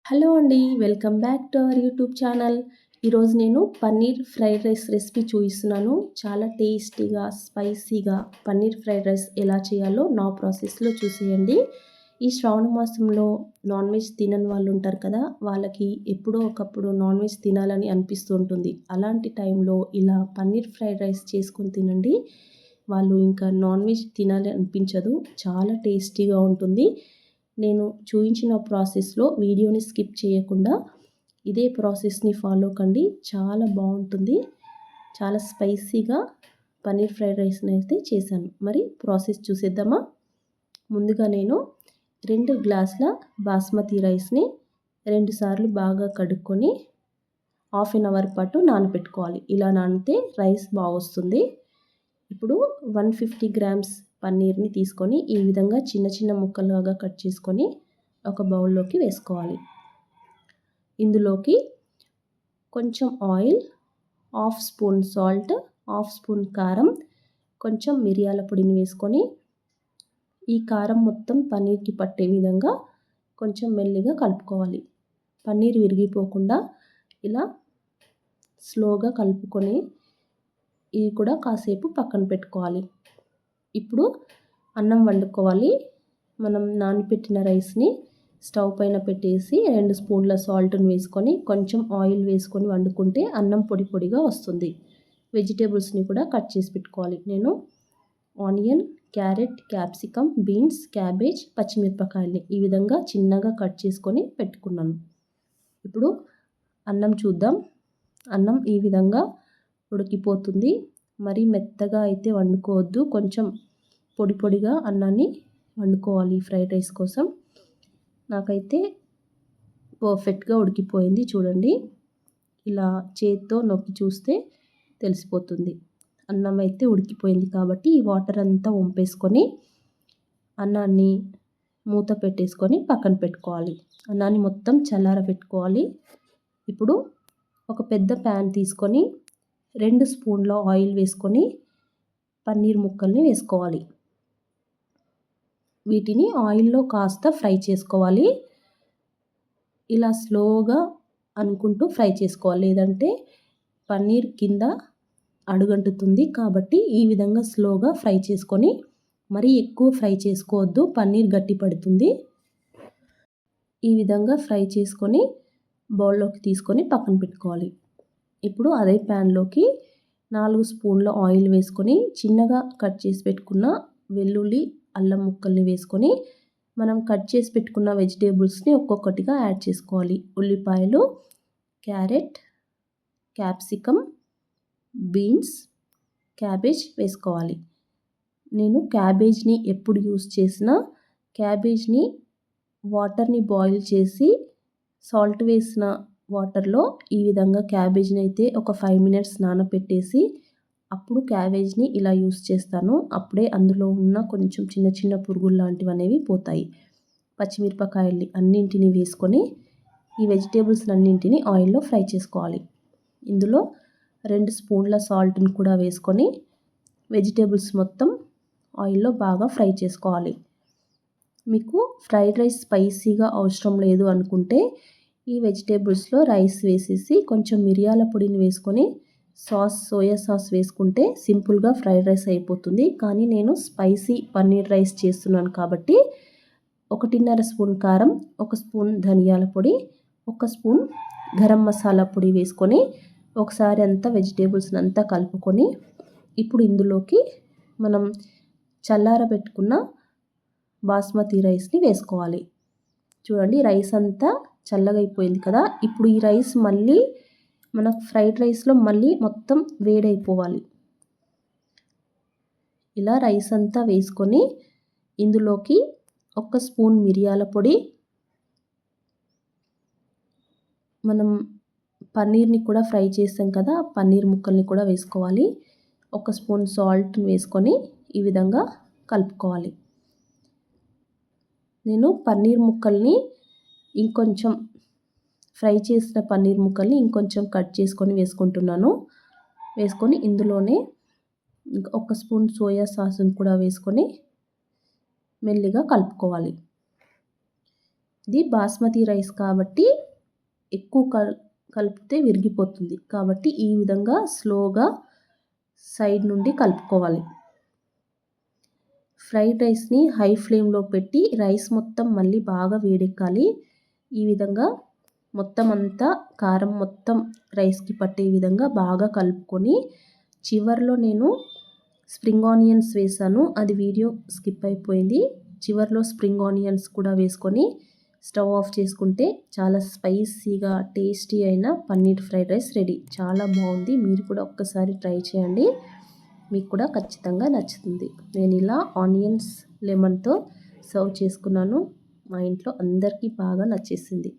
Hello అండి. Welcome back to our YouTube channel. ఈరోజు నేను పన్నీర్ ఫ్రైడ్ రైస్ రెసిపీ చూపిస్తున్నాను. చాలా టేస్టీగా, స్పైసీగా పన్నీర్ ఫ్రైడ్ రైస్ ఎలా చేయాలో నా ప్రాసెస్‌లో చూసేయండి. ఈ శ్రావణ మాసంలో నాన్ వెజ్ తినని వాళ్ళు ఉంటారు కదా! వాళ్ళకి ఎప్పుడో ఒకప్పుడు నాన్ వెజ్ తినాలని అనిపిస్తూ ఉంటుంది. అలాంటి టైంలో ఇలా పన్నీర్ ఫ్రైడ్ రైస్ చేసుకొని తినండి. వాళ్ళు ఇంకా నాన్ వెజ్ తినాలి అనిపించదు. చాలా టేస్టీగా ఉంటుంది. నేను చూయించిన ప్రాసెస్‌లో వీడియోని స్కిప్ చేయకుండా ఇదే ప్రాసెస్‌ని ఫాలో కండి. చాలా బావుంటుంది. చాలా స్పైసీగా పన్నీర్ ఫ్రైడ్ రైస్‌ని అయితే చేశాను. మరి ప్రాసెస్ చూసేద్దామా? ముందుగా నేను 2 గ్లాసుల బాస్మతి రైస్‌ని 2 సార్లు బాగా కడుక్కొని హాఫ్ ఎన్ అవర్ పాటు నానబెట్టుకోవాలి. ఇలా నానితే రైస్ బాగొస్తుంది. ఇప్పుడు 150 గ్రామ్స్ పన్నీర్ని తీసుకొని ఈ విధంగా చిన్న చిన్న ముక్కలుగా కట్ చేసుకొని ఒక బౌల్లోకి వేసుకోవాలి. ఇందులోకి కొంచెం oil, half spoon salt, half spoon కారం, కొంచెం మిరియాల పొడిని వేసుకొని ఈ కారం మొత్తం పన్నీర్కి పట్టే విధంగా కొంచెం మెల్లిగా కలుపుకోవాలి. పన్నీర్ విరిగిపోకుండా ఇలా స్లోగా కలుపుకొని ఇది కూడా కాసేపు పక్కన పెట్టుకోవాలి. ఇప్పుడు అన్నం వండుకోవాలి. మనం నానబెట్టిన రైస్ని స్టవ్ పైన పెట్టేసి 2 స్పూన్ల సాల్ట్ని వేసుకొని కొంచెం ఆయిల్ వేసుకొని వండుకుంటే అన్నం పొడి పొడిగా వస్తుంది. వెజిటేబుల్స్ని కూడా కట్ చేసి పెట్టుకోవాలి. నేను onion, carrot, capsicum, beans, cabbage, పచ్చిమిరపకాయల్ని ఈ విధంగా చిన్నగా కట్ చేసుకొని పెట్టుకున్నాను. ఇప్పుడు అన్నం చూద్దాం. అన్నం ఈ విధంగా ఉడికిపోతుంది. మరీ మెత్తగా అయితే వండుకోవద్దు. కొంచెం పొడి పొడిగా అన్నాన్ని వండుకోవాలి ఫ్రైడ్ రైస్ కోసం. నాకైతే పర్ఫెక్ట్గా ఉడికిపోయింది చూడండి. ఇలా చేత్తో నొక్కి చూస్తే తెలిసిపోతుంది. అన్నం అయితే ఉడికిపోయింది కాబట్టి ఈ వాటర్ అంతా వంపేసుకొని అన్నాన్ని మూత పెట్టేసుకొని పక్కన పెట్టుకోవాలి. అన్నాన్ని మొత్తం చల్లారబెట్టుకోవాలి. ఇప్పుడు ఒక పెద్ద ప్యాన్ తీసుకొని 2 స్పూన్ల ఆయిల్ వేసుకొని పన్నీర్ ముక్కల్ని వేసుకోవాలి. వీటిని ఆయిల్లో కాస్త ఫ్రై చేసుకోవాలి. ఇలా స్లోగా అనుకుంటూ ఫ్రై చేసుకోవాలి. లేదంటే పన్నీర్ కింద అడుగంటుతుంది. కాబట్టి ఈ విధంగా స్లోగా ఫ్రై చేసుకొని మరీ ఎక్కువ ఫ్రై చేసుకోవద్దు. పన్నీర్ గట్టి పడుతుంది. ఈ విధంగా ఫ్రై చేసుకొని బౌల్లోకి తీసుకొని పక్కన పెట్టుకోవాలి. ఇప్పుడు అదే ప్యాన్లోకి 4 స్పూన్ల ఆయిల్ వేసుకొని చిన్నగా కట్ చేసి పెట్టుకున్న వెల్లుల్లి, అల్లం ముక్కల్ని వేసుకొని మనం కట్ చేసి పెట్టుకున్న వెజిటేబుల్స్ని ఒక్కొక్కటిగా యాడ్ చేసుకోవాలి. ఉల్లిపాయలు, క్యారెట్, క్యాప్సికమ్, బీన్స్, క్యాబేజ్ వేసుకోవాలి. నేను క్యాబేజ్ని ఎప్పుడు యూస్ చేసినా క్యాబేజ్ని వాటర్ని బాయిల్ చేసి సాల్ట్ వేసిన వాటర్లో ఈ విధంగా క్యాబేజ్ని అయితే ఒక 5 మినిట్స్ నానబెట్టేసి అప్పుడు క్యాబేజ్ని ఇలా యూస్ చేస్తాను. అప్పుడే అందులో ఉన్న కొంచెం చిన్న చిన్న పురుగులు లాంటివి అనేవి పోతాయి. పచ్చిమిరపకాయల్ని అన్నింటినీ వేసుకొని ఈ వెజిటేబుల్స్ అన్నింటినీ ఆయిల్లో ఫ్రై చేసుకోవాలి. ఇందులో 2 స్పూన్ల సాల్ట్ని కూడా వేసుకొని వెజిటేబుల్స్ మొత్తం ఆయిల్లో బాగా ఫ్రై చేసుకోవాలి. మీకు ఫ్రైడ్ రైస్ స్పైసీగా అవసరం లేదు అనుకుంటే ఈ వెజిటేబుల్స్లో రైస్ వేసేసి కొంచెం మిరియాల పొడిని వేసుకొని సోయా సాస్ వేసుకుంటే సింపుల్గా ఫ్రైడ్ రైస్ అయిపోతుంది. కానీ నేను స్పైసీ పన్నీర్ రైస్ చేస్తున్నాను కాబట్టి 1.5 స్పూన్ కారం, 1 స్పూన్ ధనియాల పొడి, 1 స్పూన్ గరం మసాలా పొడి వేసుకొని ఒకసారి అంతా వెజిటేబుల్స్ని అంతా కలుపుకొని ఇప్పుడు ఇందులోకి మనం చల్లారబెట్టుకున్న బాస్మతి రైస్ని వేసుకోవాలి. చూడండి రైస్ అంతా చల్లగా అయిపోయింది కదా! ఇప్పుడు ఈ రైస్ మళ్ళీ మన ఫ్రైడ్ రైస్లో మళ్ళీ మొత్తం వేడైపోవాలి. ఇలా రైస్ అంతా వేసుకొని ఇందులోకి 1 స్పూన్ మిరియాల పొడి, మనం పన్నీర్ని కూడా ఫ్రై చేసాం కదా, పన్నీర్ ముక్కల్ని కూడా వేసుకోవాలి. 1 స్పూన్ సాల్ట్ని వేసుకొని ఈ విధంగా కలుపుకోవాలి. నేను పన్నీర్ ముక్కల్ని ఇంకొంచెం ఫ్రై చేసిన పన్నీర్ ముక్కల్ని ఇంకొంచెం కట్ చేసుకొని వేసుకుంటున్నాను. వేసుకొని ఇందులోనే 1 స్పూన్ సోయా సాస్ని కూడా వేసుకొని మెల్లిగా కలుపుకోవాలి. ఇది బాస్మతి రైస్ కాబట్టి ఎక్కువ కలిపితే విరిగిపోతుంది. కాబట్టి ఈ విధంగా స్లోగా సైడ్ నుండి కలుపుకోవాలి. ఫ్రైడ్ రైస్ని హై ఫ్లేమ్లో పెట్టి రైస్ మొత్తం మళ్ళీ బాగా వేడెక్కాలి. ఈ విధంగా మొత్తం అంతా కారం మొత్తం రైస్కి పట్టే విధంగా బాగా కలుపుకొని చివర్లో నేను స్ప్రింగ్ ఆనియన్స్ వేసాను. అది వీడియో స్కిప్ అయిపోయింది. చివర్లో స్ప్రింగ్ ఆనియన్స్ కూడా వేసుకొని స్టవ్ ఆఫ్ చేసుకుంటే చాలా స్పైసీగా టేస్టీ అయిన పన్నీర్ ఫ్రైడ్ రైస్ రెడీ. చాలా బాగుంది. మీరు కూడా ఒక్కసారి ట్రై చేయండి. మీకు కూడా ఖచ్చితంగా నచ్చుతుంది. నేను ఇలా ఆనియన్స్ లెమన్తో సర్వ్ చేసుకున్నాను. మా ఇంట్లో అందరికీ బాగా నచ్చేసింది.